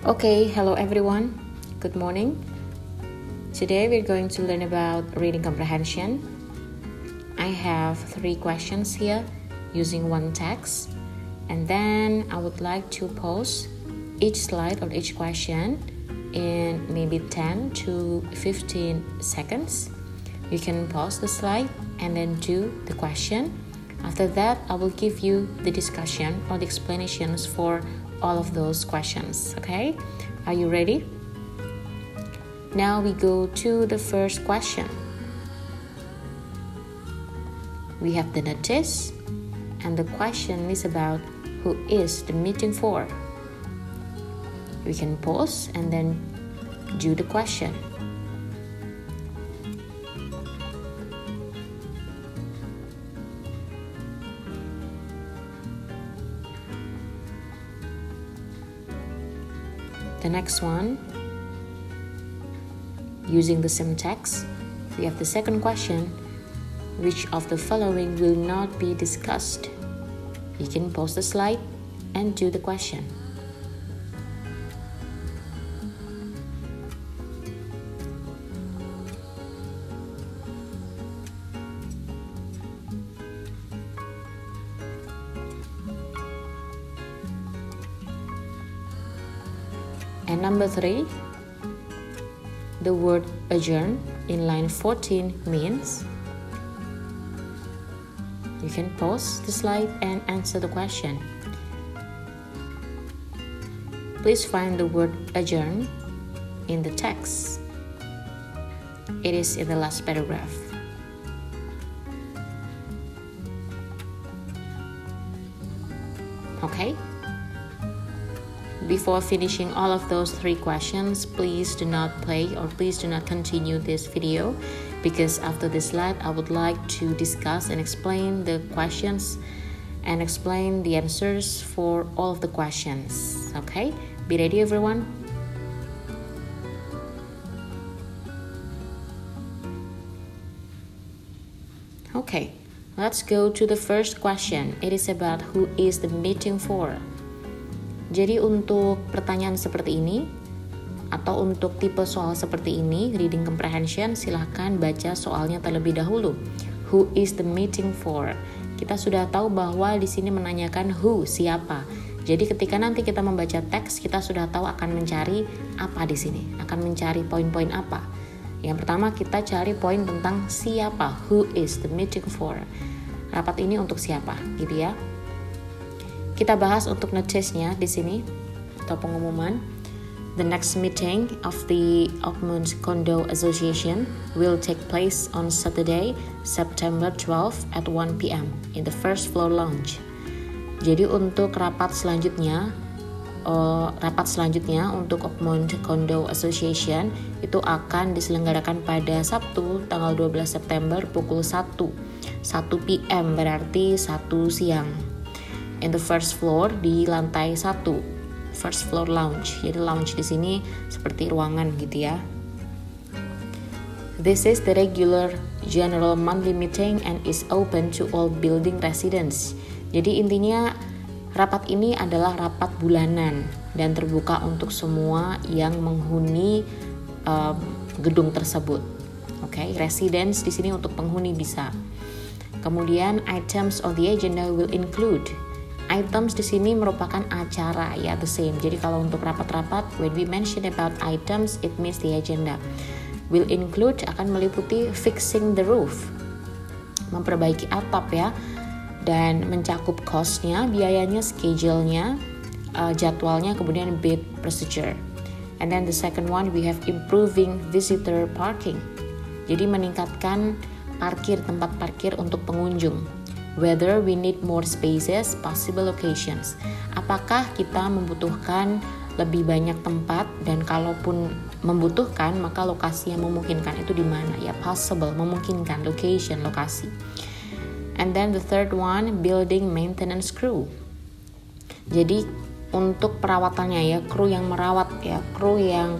Okay, hello everyone. Good morning. Today we're going to learn about reading comprehension. I have 3 questions here using one text, and then I would like to pause each slide or each question in maybe 10 to 15 seconds. You can pause the slide and then do the question. After that, I will give you the discussion or the explanations for all of those questions. Okay, are you ready? Now we go to the first question. We have the notice, and the question is about who is the meeting for. We can pause and then do the question. The next one, using the same text, we have the second question. Which of the following will not be discussed? You can pause the slide and do the question. And number 3, the word adjourn in line 14 means. You can pause the slide and answer the question. Please find the word adjourn in the text. It is in the last paragraph. Okay? Before finishing all of those 3 questions, please do not play or please do not continue this video, because after this slide I would like to discuss and explain the questions and explain the answers for all of the questions. Okay, be ready everyone. Okay, let's go to the first question. It is about who is the meeting for. Jadi untuk pertanyaan seperti ini atau untuk tipe soal seperti ini, reading comprehension, silahkan baca soalnya terlebih dahulu. Who is the meeting for? Kita sudah tahu bahwa di sini menanyakan who, siapa. Jadi ketika nanti kita membaca teks, kita sudah tahu akan mencari apa di sini, akan mencari poin-poin apa. Yang pertama kita cari poin tentang siapa, who is the meeting for. Rapat ini untuk siapa, gitu ya. Kita bahas untuk notice-nya di sini atau pengumuman. The next meeting of the Oakmont Condo Association will take place on Saturday, September 12 at 1 p.m. in the first floor lounge. Jadi untuk rapat selanjutnya untuk Oakmont Condo Association itu akan diselenggarakan pada Sabtu tanggal 12 September pukul 1 p.m. berarti 1 siang. In the first floor, di lantai 1, first floor lounge. Jadi lounge di sini seperti ruangan gitu ya. This is the regular general monthly meeting and is open to all building residents. Jadi intinya rapat ini adalah rapat bulanan dan terbuka untuk semua yang menghuni gedung tersebut. Oke, residents di sini untuk penghuni bisa. Kemudian items on the agenda will include. Items di sini merupakan acara ya, the same. Jadi kalau untuk rapat-rapat, when we mention about items, it means the agenda. Will include akan meliputi fixing the roof, memperbaiki atap ya, dan mencakup cost-nya, biayanya, schedule-nya, jadwalnya, kemudian bid procedure. And then the second one, we have improving visitor parking. Jadi meningkatkan tempat parkir untuk pengunjung. Whether we need more spaces, possible locations. Apakah kita membutuhkan lebih banyak tempat, dan kalaupun membutuhkan maka lokasi yang memungkinkan itu di mana ya, possible, memungkinkan, location, lokasi. And then the third one, building maintenance crew. Jadi untuk perawatannya ya, kru yang merawat ya, kru yang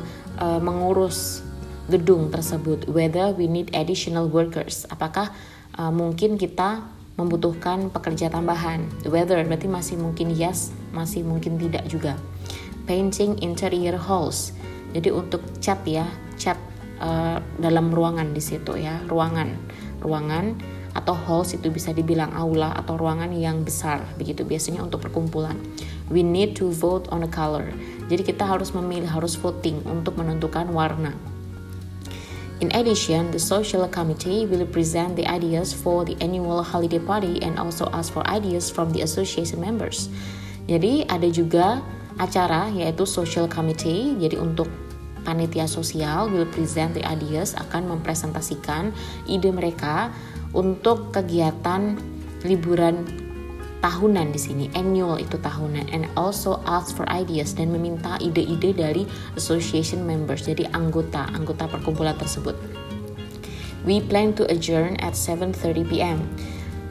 mengurus gedung tersebut. Whether we need additional workers. Apakah mungkin kita membutuhkan pekerja tambahan. Whether berarti masih mungkin yes, masih mungkin tidak juga. painting interior halls. Jadi untuk cat ya, cat dalam ruangan di situ ya, ruangan atau halls itu bisa dibilang aula atau ruangan yang besar begitu, biasanya untuk perkumpulan. We need to vote on a color. Jadi kita harus memilih, harus voting untuk menentukan warna. In addition, the social committee will present the ideas for the annual holiday party and also ask for ideas from the association members. Jadi ada juga acara yaitu social committee. Jadi untuk panitia sosial will present the ideas, akan mempresentasikan ide mereka untuk kegiatan liburan tahunan di sini. Annual itu tahunan, and also ask for ideas, dan meminta ide-ide dari association members, jadi anggota perkumpulan tersebut. We plan to adjourn at 7:30 p.m.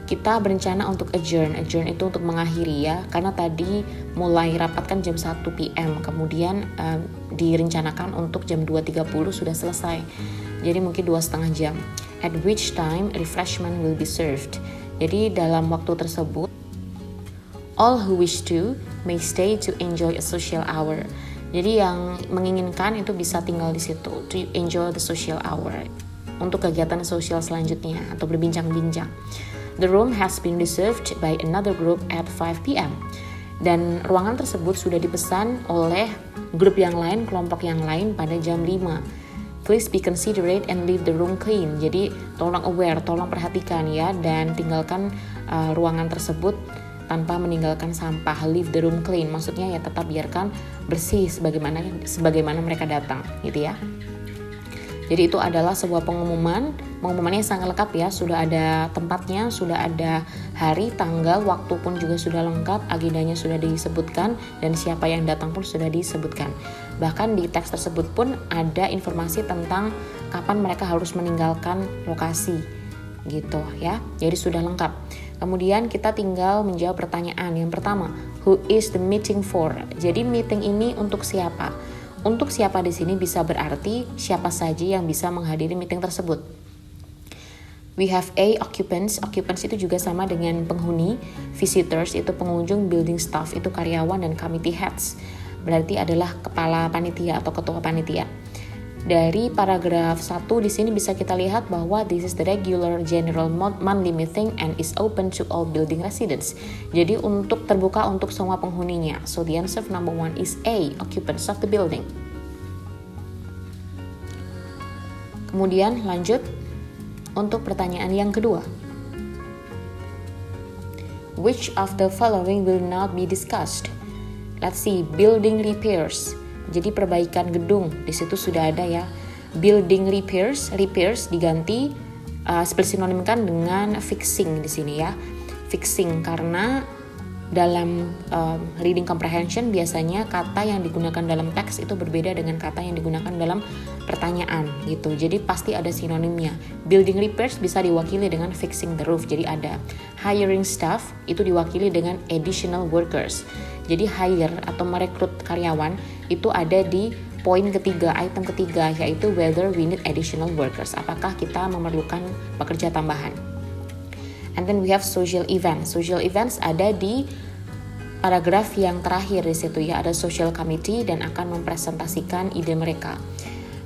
Kita berencana untuk adjourn itu untuk mengakhiri ya, karena tadi mulai rapat kan jam 1 p.m. kemudian direncanakan untuk jam 2.30 sudah selesai, jadi mungkin 2,5 jam. At which time refreshment will be served. Jadi dalam waktu tersebut all who wish to may stay to enjoy a social hour. Jadi yang menginginkan itu bisa tinggal di situ to enjoy the social hour untuk kegiatan sosial selanjutnya atau berbincang-bincang. The room has been reserved by another group at 5 p.m. Dan ruangan tersebut sudah dipesan oleh grup yang lain, kelompok yang lain pada jam 5. Please be considerate and leave the room clean. Jadi tolong aware, tolong perhatikan ya, dan tinggalkan ruangan tersebut tanpa meninggalkan sampah. Leave the room clean, maksudnya ya tetap biarkan bersih sebagaimana mereka datang gitu ya. Jadi itu adalah sebuah pengumumannya sangat lengkap ya, sudah ada tempatnya, sudah ada hari, tanggal, waktu pun juga sudah lengkap, agendanya sudah disebutkan, dan siapa yang datang pun sudah disebutkan. Bahkan di teks tersebut pun ada informasi tentang kapan mereka harus meninggalkan lokasi gitu ya, jadi sudah lengkap. Kemudian kita tinggal menjawab pertanyaan. Yang pertama, who is the meeting for? Jadi meeting ini untuk siapa? Untuk siapa di sini bisa berarti siapa saja yang bisa menghadiri meeting tersebut. We have A, occupants. Occupants itu juga sama dengan penghuni. Visitors itu pengunjung, building staff itu karyawan, dan committee heads berarti adalah kepala panitia atau ketua panitia. Dari paragraf 1 di sini bisa kita lihat bahwa this is the regular general monthly meeting and is open to all building residents. Jadi terbuka untuk semua penghuninya. So the answer number 1 is A, occupants of the building. Kemudian lanjut untuk pertanyaan yang kedua. Which of the following will not be discussed? Let's see, building repairs. Jadi perbaikan gedung, di situ sudah ada ya. Building repairs diganti sinonimkan dengan fixing di sini ya. Fixing karena dalam reading comprehension biasanya kata yang digunakan dalam teks itu berbeda dengan kata yang digunakan dalam pertanyaan gitu. Jadi pasti ada sinonimnya. Building repairs bisa diwakili dengan fixing the roof. Jadi ada hiring staff itu diwakili dengan additional workers. Jadi hire atau merekrut karyawan itu ada di poin ketiga, item ketiga, yaitu whether we need additional workers. Apakah kita memerlukan pekerja tambahan. And then we have social events. Social events ada di paragraf yang terakhir di situ ya, ada social committee dan akan mempresentasikan ide mereka.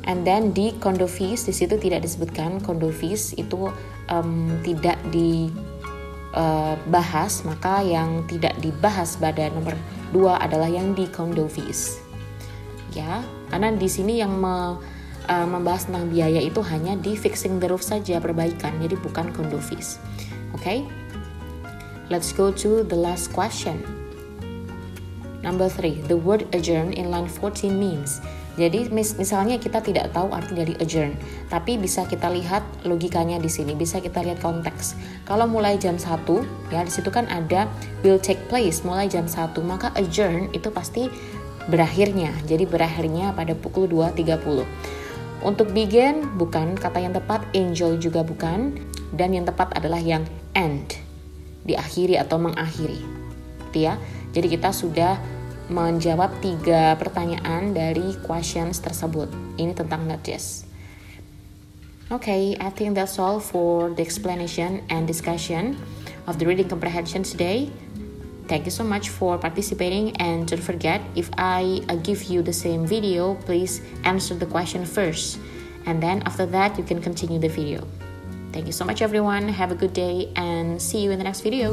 And then di condo fees di situ tidak disebutkan, condo fees itu tidak dibahas, maka yang tidak dibahas pada nomor 2 adalah yang di condo fees. Ya, karena di sini yang membahas tentang biaya itu hanya di fixing the roof saja, perbaikan, jadi bukan condo fees. Okay? Let's go to the last question. Number 3, the word adjourn in line 14 means. Jadi misalnya kita tidak tahu arti dari adjourn, tapi bisa kita lihat logikanya di sini, bisa kita lihat konteks. Kalau mulai jam 1, ya di situ kan ada will take place mulai jam 1, maka adjourn itu pasti berakhirnya. Jadi berakhirnya pada pukul 2.30. Untuk begin bukan kata yang tepat, enjoy juga bukan, dan yang tepat adalah yang end, diakhiri atau mengakhiri. Gitu ya. Jadi kita sudah menjawab 3 pertanyaan dari questions tersebut. Ini tentang notice. Okay, I think that's all for the explanation and discussion of the reading comprehension today. Thank you so much for participating, and don't forget, if I give you the same video, please answer the question first, and then after that you can continue the video. Thank you so much everyone, have a good day and see you in the next video.